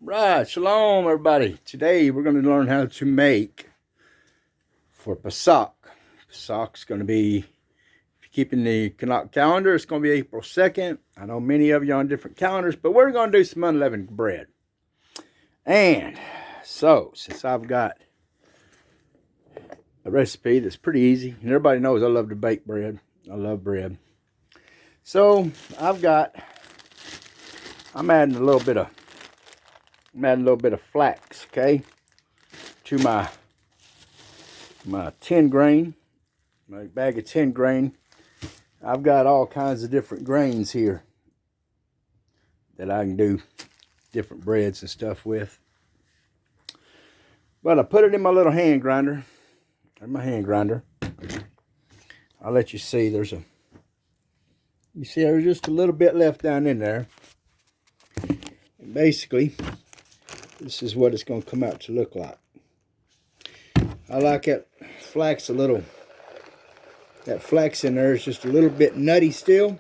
Right, shalom everybody. Today we're going to learn how to make for PSaCh. PSaCh is going to be, if you're keeping the calendar, it's going to be April 2nd. I know many of you on different calendars, but we're going to do some unleavened bread. And so, since I've got a recipe that's pretty easy, and everybody knows I love to bake bread. I love bread. So, I'm adding a little bit of flax, okay, to my 10 grain, my bag of 10 grain. I've got all kinds of different grains here that I can do different breads and stuff with. But I put it in my little hand grinder. I'll let you see. There's just a little bit left down in there. And basically, this is what it's going to come out to look like. I like that flax a little. That flax in there is just a little bit nutty still.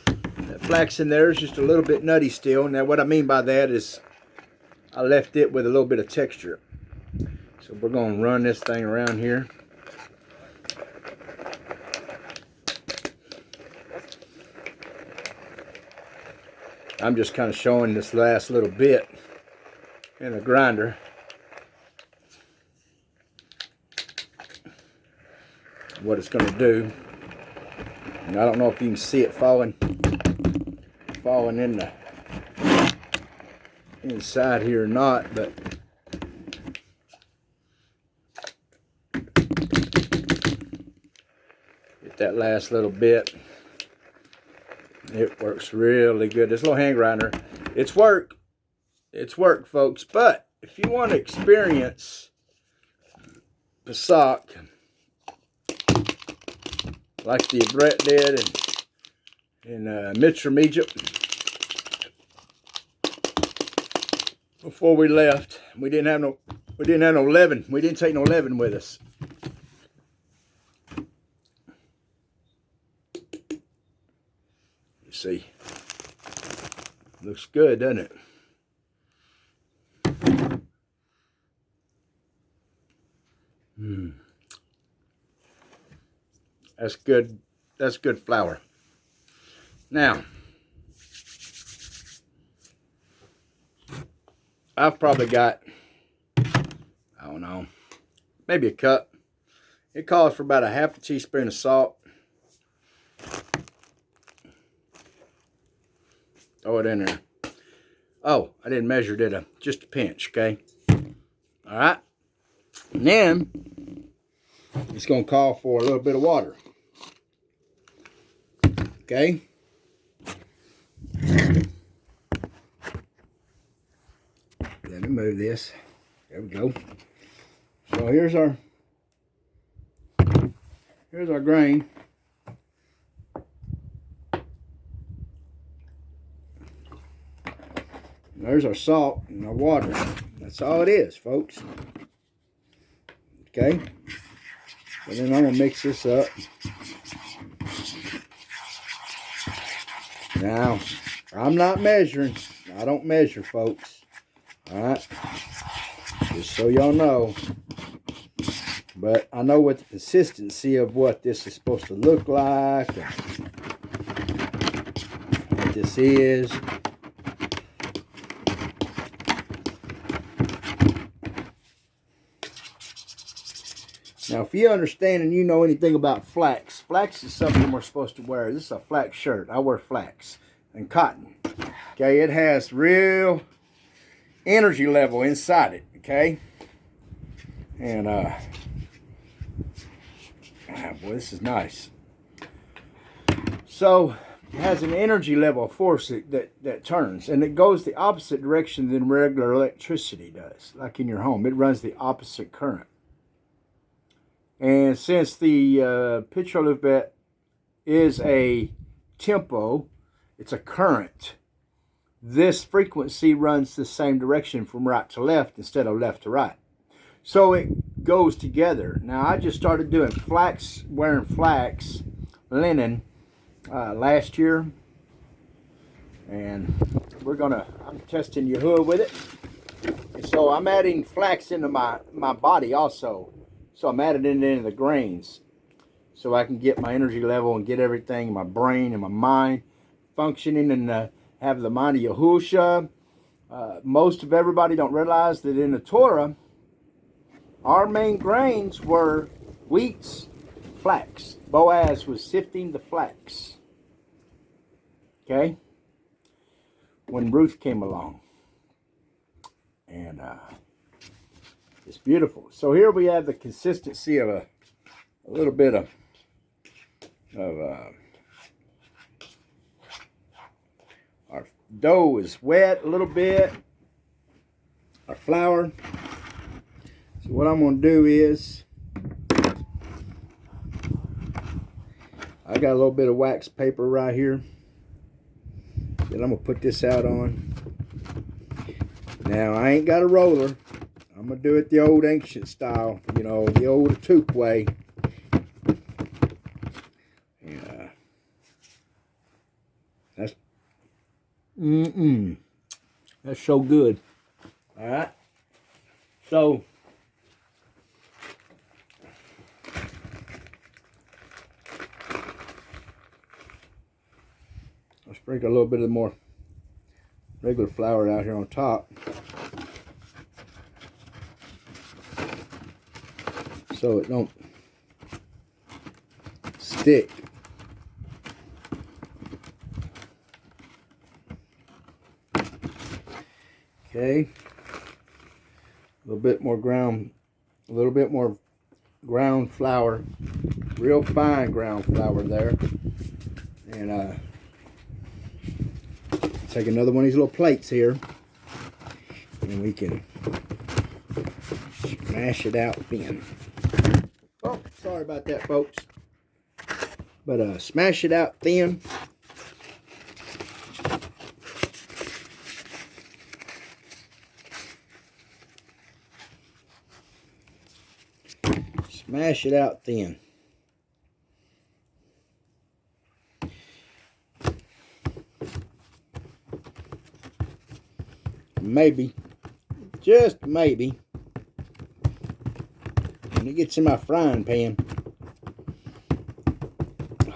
That flax in there is just a little bit nutty still. Now what I mean by that is I left it with a little bit of texture. So we're going to run this thing around here. I'm just kind of showing this last little bit in the grinder. What it's going to do. And I don't know if you can see it falling in the inside here or not, but get that last little bit. It works really good. This little hand grinder, it's work, folks. But if you want to experience PSaCh like the Brett did in Mnleavened, Egypt, before we left, we didn't have no leaven. We didn't take no leaven with us. You see, looks good, doesn't it? That's good. That's good flour. Now, I've probably got, I don't know, maybe a cup. It calls for about a half a teaspoon of salt. Throw it in there. Oh, I didn't measure it. Just a pinch, okay? All right. And then it's going to call for a little bit of water. Okay. Let me move this. There we go. So here's our grain. There's our salt and our water. That's all it is, folks. Okay. And then I'm going to mix this up. Now, I'm not measuring. I don't measure, folks. Alright? Just so y'all know. But I know what the consistency of what this is supposed to look like. And what this is. Now, if you understand and you know anything about flax, flax is something we're supposed to wear. This is a flax shirt. I wear flax and cotton. Okay, it has real energy level inside it. Okay, and boy, this is nice. So it has an energy level of force that turns, and it goes the opposite direction than regular electricity does. Like in your home, it runs the opposite current. And since the PSaCh is a tempo, it's a current, this frequency runs the same direction from right to left instead of left to right. So it goes together. Now, I just started doing wearing flax linen last year. And I'm testing Yahuwah with it. And so I'm adding flax into my body also. So I'm adding it into the grains. So I can get my energy level and get everything in my brain and my mind functioning and have the mind of Yahushua. Most of everybody don't realize that in the Torah, our main grains were wheats, flax. Boaz was sifting the flax. Okay? When Ruth came along. And it's beautiful. So here we have the consistency of a little bit of our dough is wet a little bit. Our flour. So what I'm going to do is I got a little bit of wax paper right here that I'm going to put this out on. Now I ain't got a roller. I'm going to do it the old ancient style, you know, the old toque way. That's that's so good. All right. So I'll sprinkle a little bit of more regular flour out here on top, so it don't stick. Okay, a little bit more ground flour, real fine ground flour there, and take another one of these little plates here, and we can smash it out thin. Oh, sorry about that, folks, but smash it out thin. Smash it out thin. Maybe, just maybe, when it gets in my frying pan,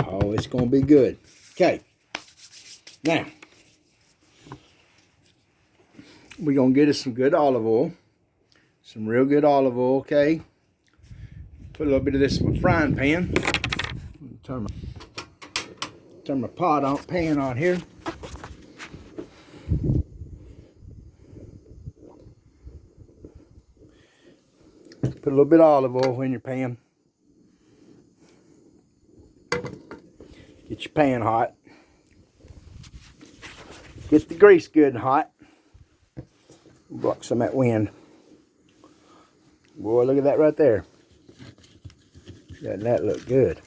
oh, it's going to be good. Okay, now, we're going to get us some good olive oil, some real good olive oil, okay? Put a little bit of this in my frying pan. Turn my pan on here. Put a little bit of olive oil in your pan. Get your pan hot. Get the grease good and hot. Block some of that wind. Boy, look at that right there. Doesn't that look good?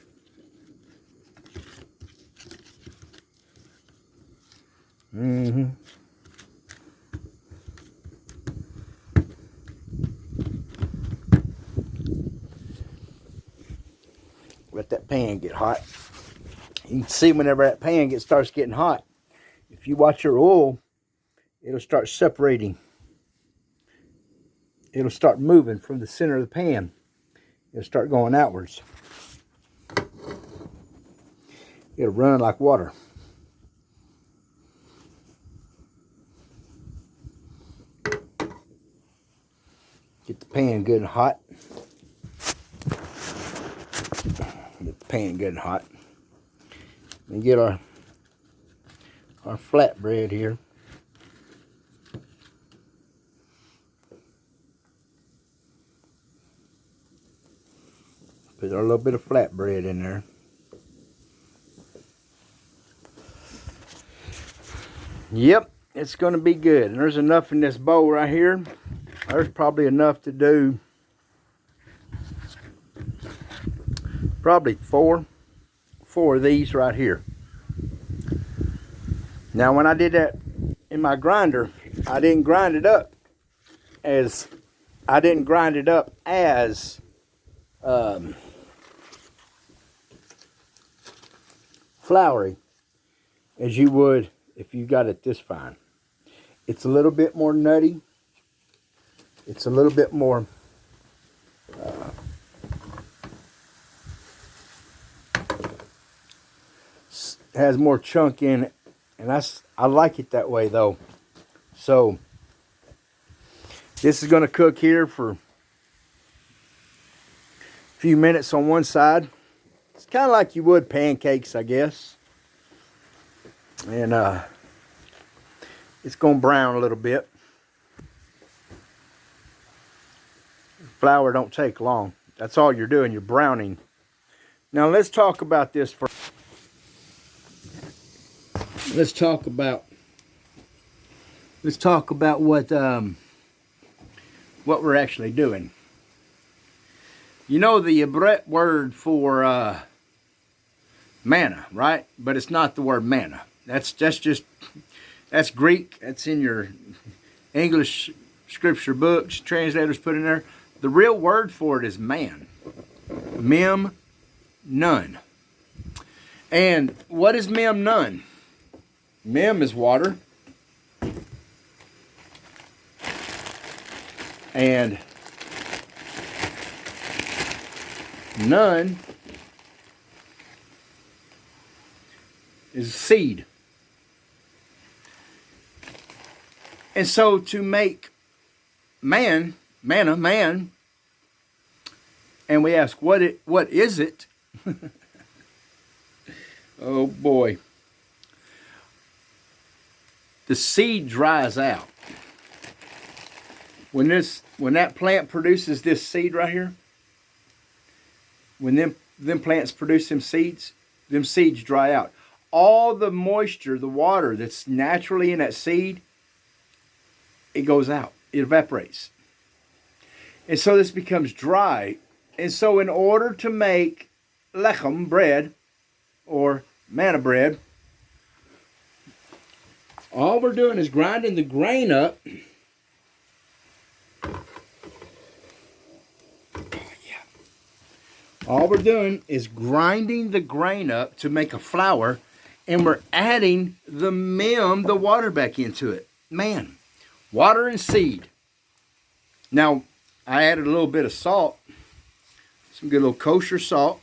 Let that pan get hot. You can see whenever that pan starts getting hot, if you watch your oil, it'll start separating. It'll start moving from the center of the pan. It'll start going outwards. It'll run like water. Get the pan good and hot. Get the pan good and hot. And get our flatbread here. Put a little bit of flatbread in there. Yep, it's going to be good. And there's enough in this bowl right here. There's probably enough to do probably four of these right here. Now when I did that in my grinder, I didn't grind it up as floury as you would if you got it this fine. It's a little bit more nutty. It's a little bit more has more chunk in it, and I like it that way though. So this is going to cook here for a few minutes on one side. It's kind of like you would pancakes, I guess. And it's going to brown a little bit. Flour don't take long. That's all you're doing. You're browning. Now let's talk about this for. Let's talk about what we're actually doing. You know the Hebrew word for manna, right? But it's not the word manna. That's Greek. That's in your English scripture books. Translators put in there. The real word for it is man. Mem, none. And what is mem, none? Mem is water. And none is seed. And so to make manna, man, and we ask, what is it? Oh boy. The seed dries out. When that plant produces this seed right here, when them plants produce them seeds dry out. All the moisture, the water that's naturally in that seed, it goes out. It evaporates. And so this becomes dry. And so in order to make lechem, bread, or manna bread, all we're doing is grinding the grain up. All we're doing is grinding the grain up to make a flour, and we're adding the water back into it. Man, water and seed. Now, I added a little bit of salt, some good little kosher salt.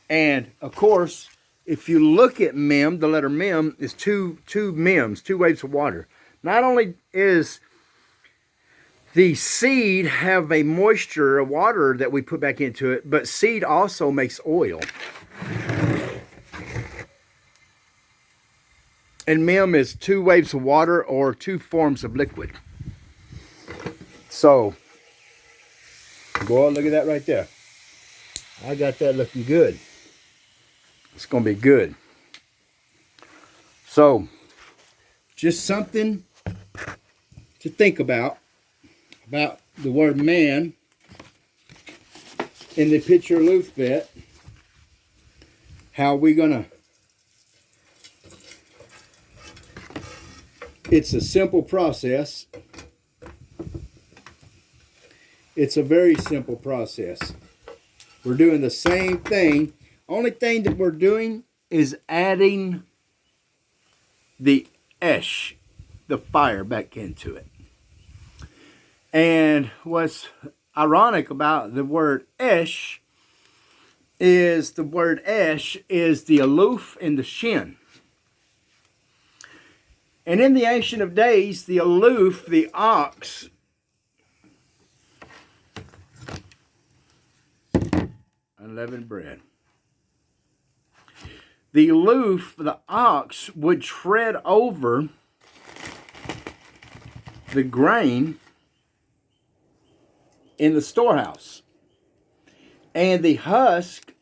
And, of course, if you look at mem, the letter mem is two mems, two waves of water. Not only is the seed have a moisture, a water that we put back into it, but seed also makes oil. And mem is two waves of water or two forms of liquid. So, boy, look at that right there. I got that looking good. It's going to be good. So, just something to think about the word man in the picture loaf bit. How we gonna? It's a simple process. It's a very simple process. We're doing the same thing. Only thing that we're doing is adding the esh, the fire, back into it. And what's ironic about the word esh is the aloof and the shin. And in the Ancient of Days, the aloof, the ox, unleavened bread. The aloof, the ox, would tread over the grain in the storehouse. And the husk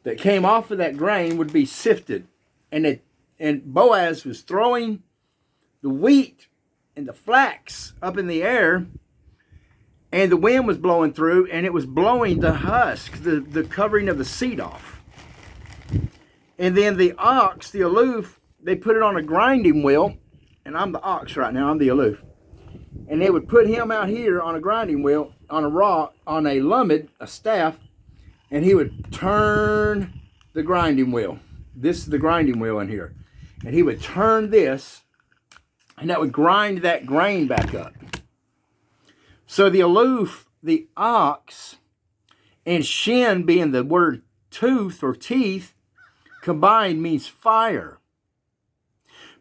that came off of that grain would be sifted. And Boaz was throwing the wheat and the flax up in the air, and the wind was blowing through, and it was blowing the husk, the covering of the seed off. And then the ox, the aloof, they put it on a grinding wheel, and I'm the ox right now, I'm the aloof. And they would put him out here on a grinding wheel, on a rock, on a lumid, a staff, and he would turn the grinding wheel. This is the grinding wheel in here. And he would turn this, and that would grind that grain back up. So the aloof, the ox, and shin being the word tooth or teeth, combined means fire.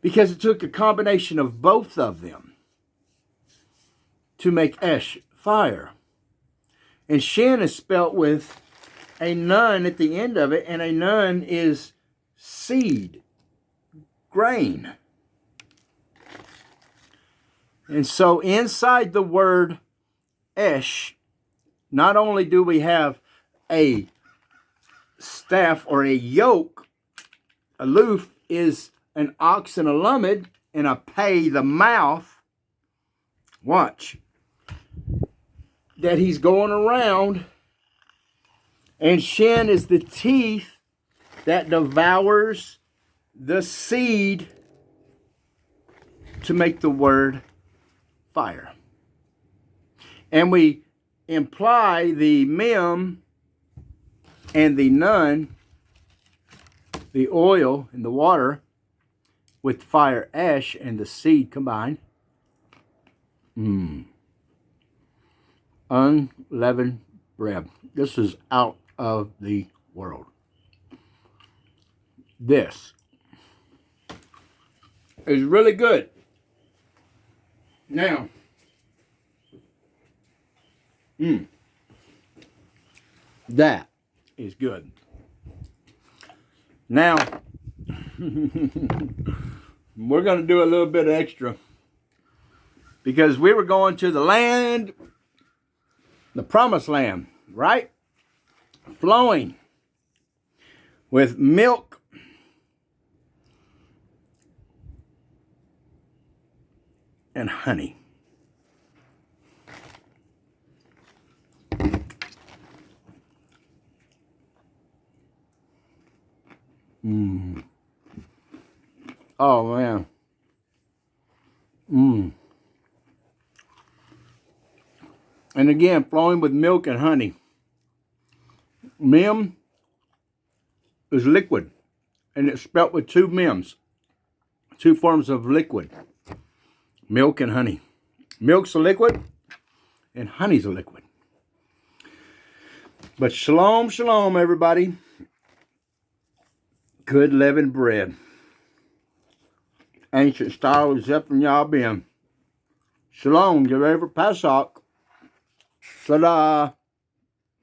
Because it took a combination of both of them to make esh, fire. And shin is spelt with a nun at the end of it, and a nun is seed, grain. And so inside the word esh, not only do we have a staff or a yoke, aloof is an ox and a lummed, and a pay, the mouth. Watch. That he's going around. And shin is the teeth that devours the seed to make the word fire. And we imply the mem and the nun, the oil and the water, with fire ash and the seed combined. Unleavened bread. This is out of the world. This is really good. Now, that is good. Now, we're going to do a little bit extra because we were going to the land, the promised land, right? Flowing with milk and honey. Oh, man. And again, flowing with milk and honey. Mem is liquid, and it's spelt with two mems, two forms of liquid. Milk and honey. Milk's a liquid, and honey's a liquid. But shalom, shalom, everybody. Good leavened bread. Ancient style of Zephon Yah Ben. Shalom, get ready for PSaCh. Ta-da.